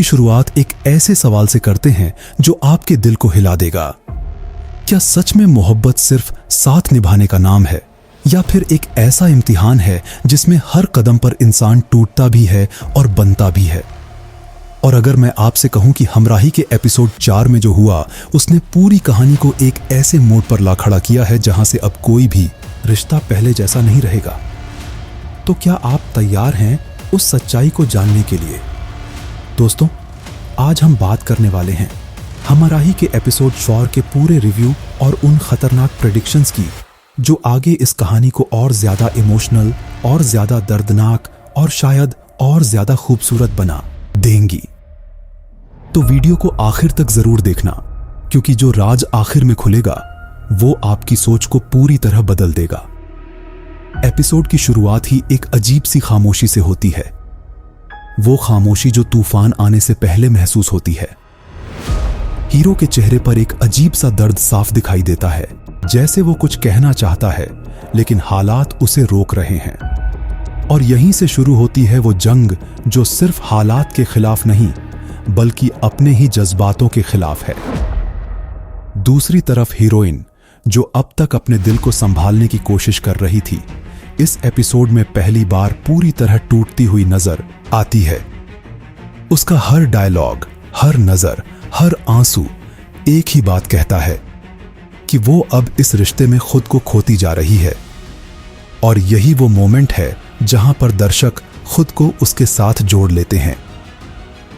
की शुरुआत एक ऐसे सवाल से करते हैं जो आपके दिल को हिला देगा। क्या सच में मोहब्बत सिर्फ साथ निभाने का नाम है, या फिर एक ऐसा इम्तिहान है जिसमें हर कदम पर इंसान टूटता भी है और बनता भी है? और अगर मैं आपसे कहूं कि हमराही के एपिसोड 4 में जो हुआ उसने पूरी कहानी को एक ऐसे मोड़ पर ला खड़ा किया है जहां से अब कोई भी रिश्ता पहले जैसा नहीं रहेगा, तो क्या आप तैयार हैं उस सच्चाई को जानने के लिए? दोस्तों, आज हम बात करने वाले हैं हमराही के एपिसोड 4 के पूरे रिव्यू और उन खतरनाक प्रेडिक्शंस की जो आगे इस कहानी को और ज्यादा इमोशनल और ज्यादा दर्दनाक और शायद और ज्यादा खूबसूरत बना देंगी। तो वीडियो को आखिर तक जरूर देखना, क्योंकि जो राज आखिर में खुलेगा वो आपकी सोच को पूरी तरह बदल देगा। एपिसोड की शुरुआत ही एक अजीब सी खामोशी से होती है, वो खामोशी जो तूफान आने से पहले महसूस होती है। हीरो के चेहरे पर एक अजीब सा दर्द साफ दिखाई देता है, जैसे वो कुछ कहना चाहता है लेकिन हालात उसे रोक रहे हैं। और यहीं से शुरू होती है वो जंग जो सिर्फ हालात के खिलाफ नहीं बल्कि अपने ही जज्बातों के खिलाफ है। दूसरी तरफ हीरोइन, जो अब तक अपने दिल को संभालने की कोशिश कर रही थी, इस एपिसोड में पहली बार पूरी तरह टूटती हुई नजर आती है। उसका हर डायलॉग, हर नजर, हर आंसू एक ही बात कहता है कि वो अब इस रिश्ते में खुद को खोती जा रही है। और यही वो मोमेंट है जहां पर दर्शक खुद को उसके साथ जोड़ लेते हैं।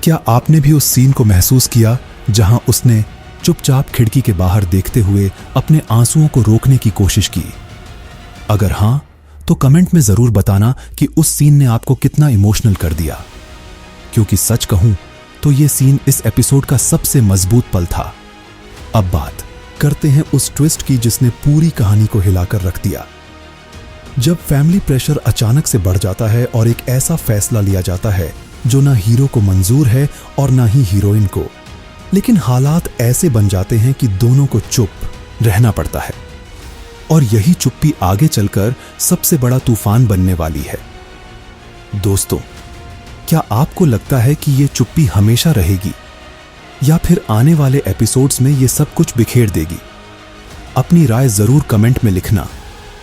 क्या आपने भी उस सीन को महसूस किया जहां उसने चुपचाप खिड़की के बाहर देखते हुए अपने आंसुओं को रोकने की कोशिश की? अगर हां, तो कमेंट में जरूर बताना कि उस सीन ने आपको कितना इमोशनल कर दिया, क्योंकि सच कहूं तो ये सीन इस एपिसोड का सबसे मजबूत पल था। अब बात करते हैं उस ट्विस्ट की जिसने पूरी कहानी को हिलाकर रख दिया। जब फैमिली प्रेशर अचानक से बढ़ जाता है और एक ऐसा फैसला लिया जाता है जो ना हीरो को मंजूर है और ना ही हीरोइन को, लेकिन हालात ऐसे बन जाते हैं कि दोनों को चुप रहना पड़ता है। और यही चुप्पी आगे चलकर सबसे बड़ा तूफान बनने वाली है। दोस्तों, क्या आपको लगता है कि ये चुप्पी हमेशा रहेगी, या फिर आने वाले एपिसोड्स में ये सब कुछ बिखेर देगी? अपनी राय जरूर कमेंट में लिखना,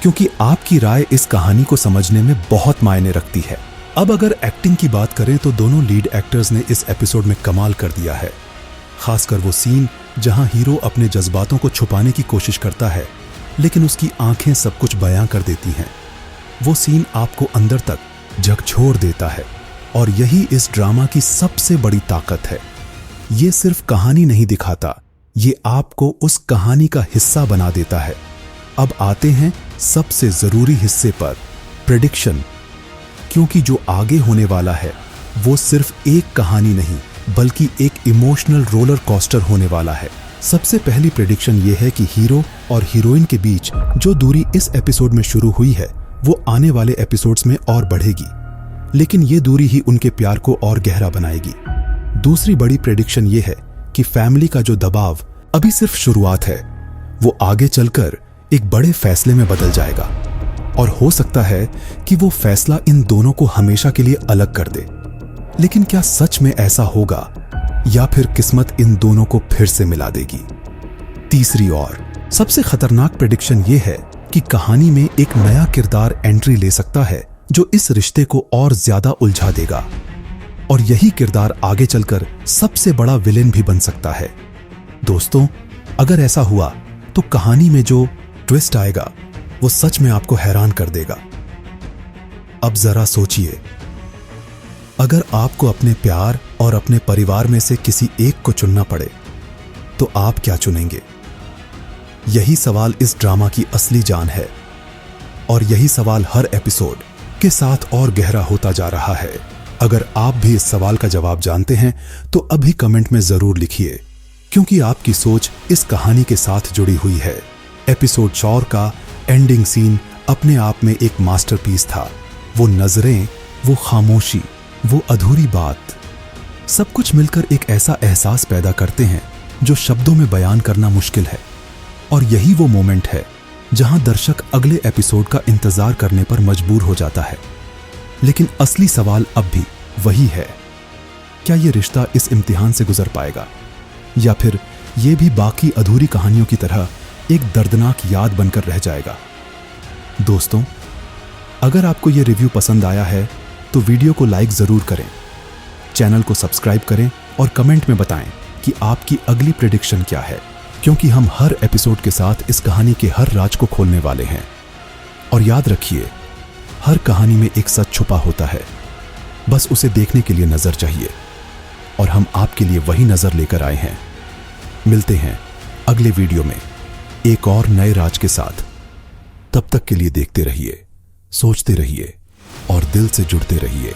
क्योंकि आपकी राय इस कहानी को समझने में बहुत मायने रखती है। अब अगर एक्टिंग की बात करें तो दोनों लीड एक्टर्स ने इस एपिसोड में कमाल कर दिया है। खासकर वो सीन जहां हीरो अपने जज्बातों को छुपाने की कोशिश करता है लेकिन उसकी आंखें सब कुछ बयां कर देती हैं। वो सीन आपको अंदर तक झकझोर देता है, और यही इस ड्रामा की सबसे बड़ी ताकत है। ये सिर्फ कहानी नहीं दिखाता, ये आपको उस कहानी का हिस्सा बना देता है। अब आते हैं सबसे जरूरी हिस्से पर, प्रेडिक्शन। क्योंकि जो आगे होने वाला है वो सिर्फ एक कहानी नहीं बल्कि एक इमोशनल रोलर कोस्टर होने वाला है। सबसे पहली प्रेडिक्शन ये है कि हीरो और हीरोइन के बीच जो दूरी इस एपिसोड में शुरू हुई है वो आने वाले एपिसोड्स में और बढ़ेगी, लेकिन ये दूरी ही उनके प्यार को और गहरा बनाएगी। दूसरी बड़ी प्रेडिक्शन ये है कि फैमिली का जो दबाव अभी सिर्फ शुरुआत है, वो आगे चलकर एक बड़े फैसले में बदल जाएगा, और हो सकता है कि वो फैसला इन दोनों को हमेशा के लिए अलग कर दे। लेकिन क्या सच में ऐसा होगा, या फिर किस्मत इन दोनों को फिर से मिला देगी? तीसरी और सबसे खतरनाक प्रेडिक्शन ये है कि कहानी में एक नया किरदार एंट्री ले सकता है जो इस रिश्ते को और ज्यादा उलझा देगा, और यही किरदार आगे चलकर सबसे बड़ा विलेन भी बन सकता है। दोस्तों, अगर ऐसा हुआ तो कहानी में जो ट्विस्ट आएगा वो सच में आपको हैरान कर देगा। अब जरा सोचिए, अगर आपको अपने प्यार और अपने परिवार में से किसी एक को चुनना पड़े तो आप क्या चुनेंगे? यही सवाल इस ड्रामा की असली जान है, और यही सवाल हर एपिसोड के साथ और गहरा होता जा रहा है। अगर आप भी इस सवाल का जवाब जानते हैं तो अभी कमेंट में जरूर लिखिए, क्योंकि आपकी सोच इस कहानी के साथ जुड़ी हुई है। एपिसोड 4 का एंडिंग सीन अपने आप में एक मास्टरपीस था। वो नजरें, वो खामोशी, वो अधूरी बात, सब कुछ मिलकर एक ऐसा एहसास पैदा करते हैं जो शब्दों में बयान करना मुश्किल है। और यही वो मोमेंट है जहां दर्शक अगले एपिसोड का इंतजार करने पर मजबूर हो जाता है। लेकिन असली सवाल अब भी वही है, क्या ये रिश्ता इस इम्तिहान से गुजर पाएगा, या फिर ये भी बाकी अधूरी कहानियों की तरह एक दर्दनाक याद बनकर रह जाएगा। दोस्तों, अगर आपको ये रिव्यू पसंद आया है तो वीडियो को लाइक जरूर करें, चैनल को सब्सक्राइब करें और कमेंट में बताएं कि आपकी अगली प्रेडिक्शन क्या है, क्योंकि हम हर एपिसोड के साथ इस कहानी के हर राज को खोलने वाले हैं। और याद रखिए, हर कहानी में एक सच छुपा होता है, बस उसे देखने के लिए नजर चाहिए, और हम आपके लिए वही नजर लेकर आए हैं। मिलते हैं अगले वीडियो में एक और नए राज के साथ। तब तक के लिए देखते रहिए, सोचते रहिए और दिल से जुड़ते रहिए।